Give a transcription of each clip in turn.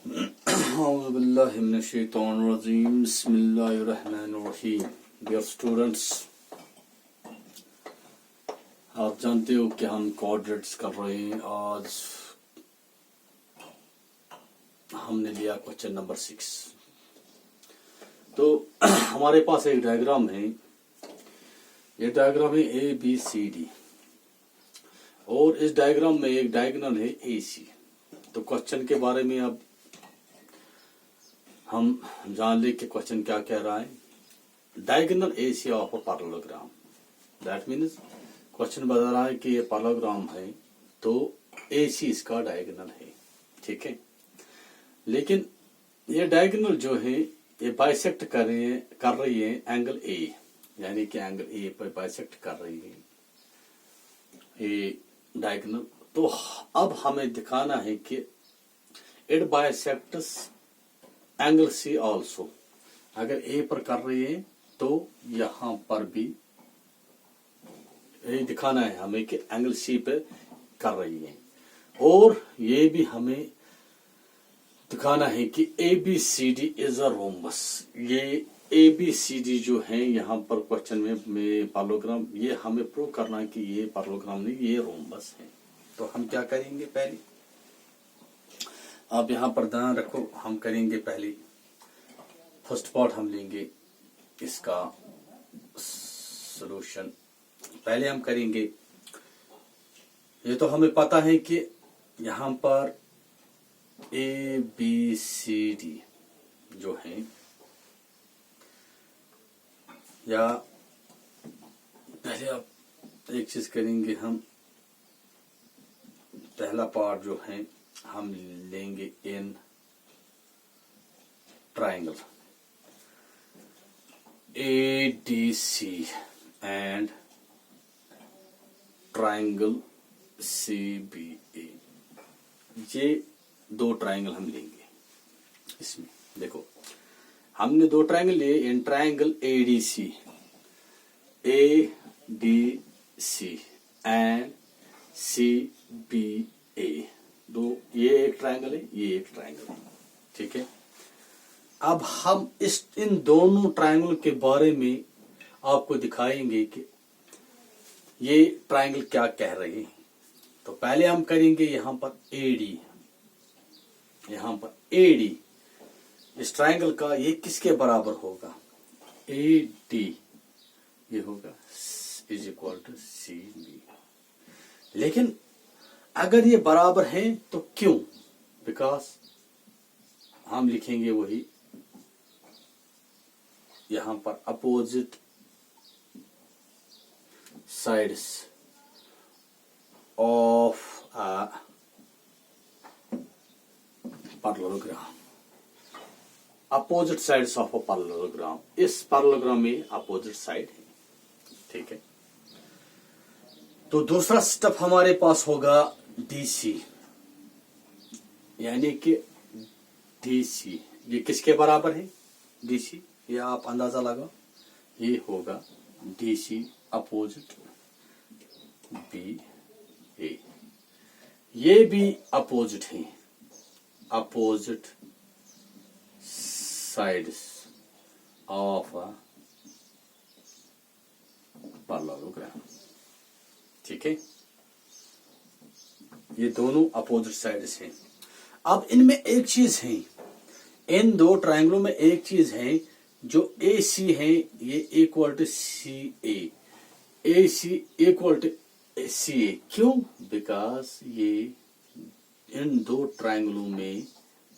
Bismillahirrahmanirrahim. Bismillahirrahmanirrahim. Dear students, आप जानते हो कि हम कोऑर्डिनेट्स कर रहे हैं। आज हमने लिया क्वेश्चन नंबर 6। तो हमारे पास एक डायग्राम है। ये डायग्राम है ABCD और इस डायग्राम में एक डायगोनल है AC। तो क्वेश्चन के बारे में अब हम जान ले कि क्वेश्चन क्या कह रहा है। Diagonal AC of a parallelogram, that means question बता रहा है कि ये पैरेललोग्राम है तो AC इसका डायगोनल है, ठीक है। लेकिन ये डायगोनल जो है ये बाइसेक्ट कर रही है एंगल A, यानी कि एंगल A पर बाइसेक्ट कर रही है ये डायगोनल। तो अब हमें दिखाना है कि it bisects angle C also. अगर A पर कर रही है तो यहां पर भी यही दिखाना है हमें कि एंगल C पे कर रही है। और ये भी हमें दिखाना है कि ABCD इज अ रोम्बस। ये ABCD जो है यहाँ पर क्वेश्चन में पैरेललोग्राम, ये हमें प्रूव करना है कि ये पैरेललोग्राम नहीं, ये रोम्बस है। तो हम क्या करेंगे, पहले आप यहाँ पर ध्यान रखो, हम करेंगे पहले फर्स्ट पार्ट हम लेंगे इसका सॉल्यूशन। पहले हम करेंगे, ये तो हमें पता है कि यहाँ पर ABCD जो है, या पहले आप एक चीज करेंगे, हम पहला पार्ट जो है हम लेंगे in triangle ADC and triangle CBA। ये दो ट्राइंगल हम लेंगे। इसमें देखो हमने दो ट्राइंगल लिए in triangle ADC and CBA। दो, ये एक ट्राइंगल है, ये एक ट्राइंगल है, ठीक है। अब हम इन दोनों ट्राइंगल के बारे में आपको दिखाएंगे कि ये ट्राइंगल क्या कह रहे हैं। तो पहले हम करेंगे यहाँ पर AD, यहाँ पर AD इस ट्राइंगल का ये किसके बराबर होगा, AD ये होगा इज इक्वल टू CB। लेकिन अगर ये बराबर है तो क्यों, बिकॉज हम लिखेंगे वही यहां पर opposite sides of a parallelogram. Opposite sides of a parallelogram, इस पैरेललोग्राम में अपोजिट साइड है, ठीक है। तो दूसरा स्टेप हमारे पास होगा DC, यानी कि DC ये किसके बराबर है, DC ये आप अंदाजा लगाओ, ये होगा DC अपोजिट BA। ये भी अपोजिट है, opposite sides of a parallelogram, ठीक है। ये दोनों अपोजिट साइड्स हैं। अब इनमें एक चीज है, इन दो ट्रायंगलों में एक चीज है, जो AC है ये equal to CA, AC equal to CA। क्यों, बिकॉज ये इन दो ट्रायंगलों में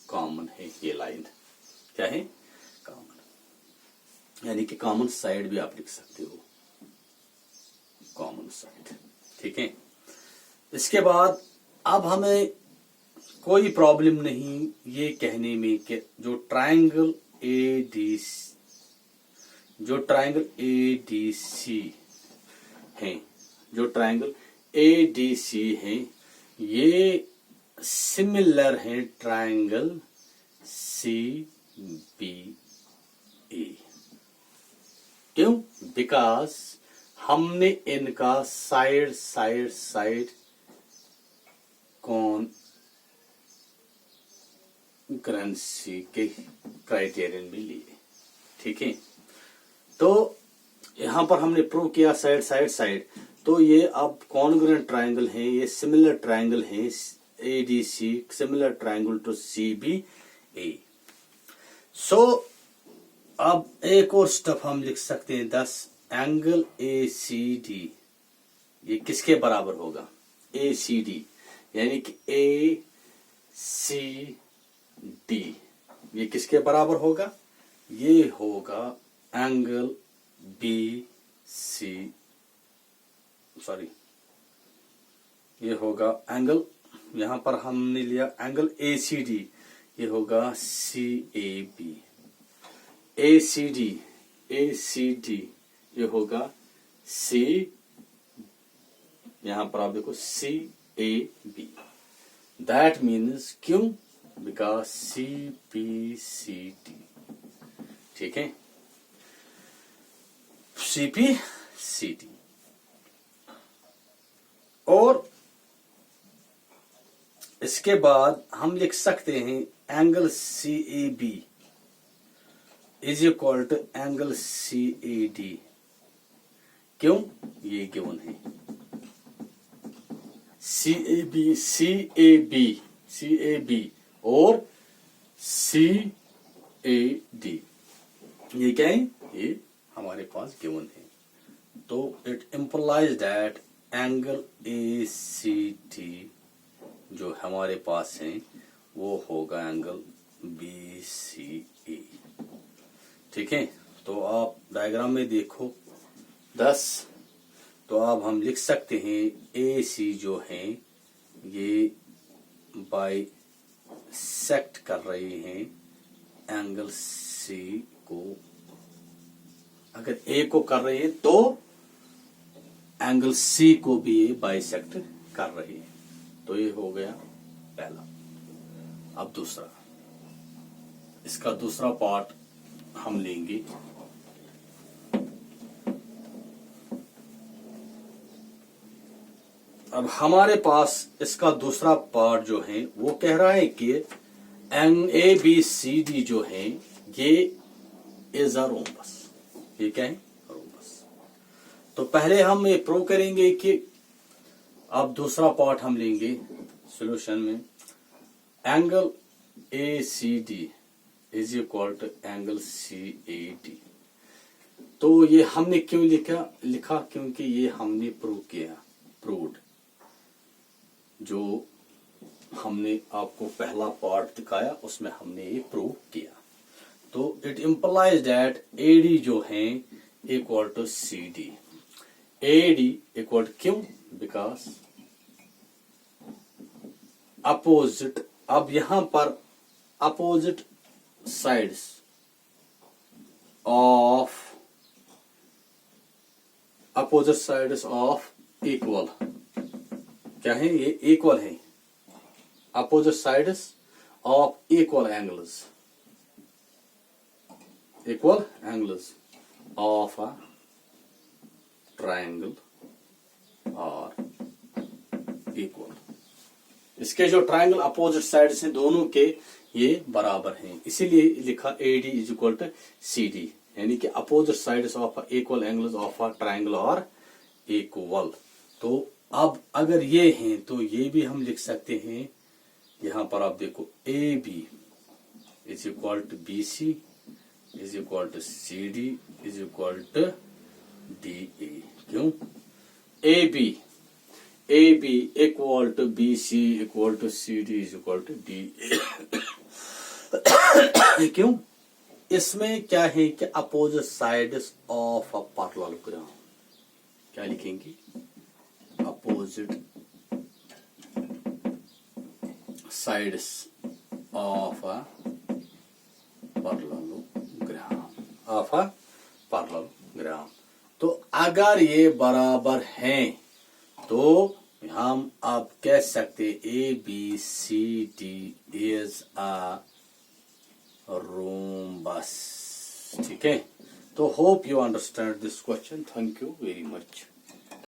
कॉमन है। ये लाइन क्या है, कॉमन, यानी कि कॉमन साइड भी आप लिख सकते हो, कॉमन साइड, ठीक है। इसके बाद अब हमें कोई प्रॉब्लम नहीं ये कहने में कि जो ट्रायंगल ADC है, जो ट्रायंगल ADC है, ये सिमिलर है ट्रायंगल CBA। क्यों, बिकॉज हमने इनका साइड कौन कॉन्करेंसी के क्राइटेरियन में लिए। ठीक है, तो यहां पर हमने प्रूव किया साइड साइड साइड, तो ये अब कॉन्ग्रुएंट ट्राइंगल है, ये सिमिलर ट्राइंगल है ADC, similar triangle to CBA। So अब एक और स्टेप हम लिख सकते हैं 10 एंगल ACD, ये किसके बराबर होगा? ACD यानी कि ACD ये किसके बराबर होगा? ये होगा एंगल BC, सॉरी ये होगा एंगल, यहां पर हमने लिया एंगल ACD, ये होगा CAB। ACD ये होगा C, यहां पर आप देखो CAB। दैट मीन्स क्यों? Because CPCD। ठीक है, CPCD। और इसके बाद हम लिख सकते हैं angle CAB is equal to angle CAD। क्यों? ये गिवन है CAB और CAD, ये क्या है? ये हमारे पास गिवन है। तो it implies that angle ACD जो हमारे पास है वो होगा एंगल BCA। ठीक है, तो आप डायग्राम में देखो 10, तो अब हम लिख सकते हैं AC जो है ये बाइसेक्ट कर रहे हैं एंगल C को। अगर A को कर रहे हैं तो एंगल C को भी ये बाइसेक्ट कर रहे हैं। तो ये हो गया पहला। अब दूसरा, इसका दूसरा पार्ट हम लेंगे। अब हमारे पास इसका दूसरा पार्ट जो है वो कह रहा है कि ABCD जो है ये इज अ रोम्बस। ये क्या है? रोम्बस। तो पहले हम ये प्रूव करेंगे कि अब दूसरा पार्ट हम लेंगे सॉल्यूशन में, angle ACD is equal to angle CAD। तो ये हमने क्यों लिखा? क्योंकि ये हमने प्रूव्ड जो हमने आपको पहला पार्ट दिखाया उसमें हमने ये प्रूव किया। तो इट इम्प्लाइज दैट AD जो है equal to CD। AD equal क्यों? बिकॉज अपोजिट, अब यहां पर अपोजिट साइड्स ऑफ इक्वल क्या है? ये इक्वल है। Opposite sides of equal angles of a triangle और इक्वल। इसके जो ट्राइंगल अपोजिट साइड्स हैं दोनों के ये बराबर हैं, इसीलिए लिखा AD is equal to CD, यानी कि opposite sides of equal angles of a triangle और इक्वल। तो अब अगर ये हैं तो ये भी हम लिख सकते हैं। यहां पर आप देखो AB is equal to BC is equal to CD is equal to DA। क्यों? AB equal to BC equal to CD is equal to DA। क्यों? इसमें क्या है कि opposite sides of a parallel graph. क्या लिखेंगे? Opposite sides of a parallelogram. तो अगर ये बराबर हैं तो हम अब कह सकते ABCD इज अ रोम्बस। ठीक है, तो hope you understand this question. Thank you very much.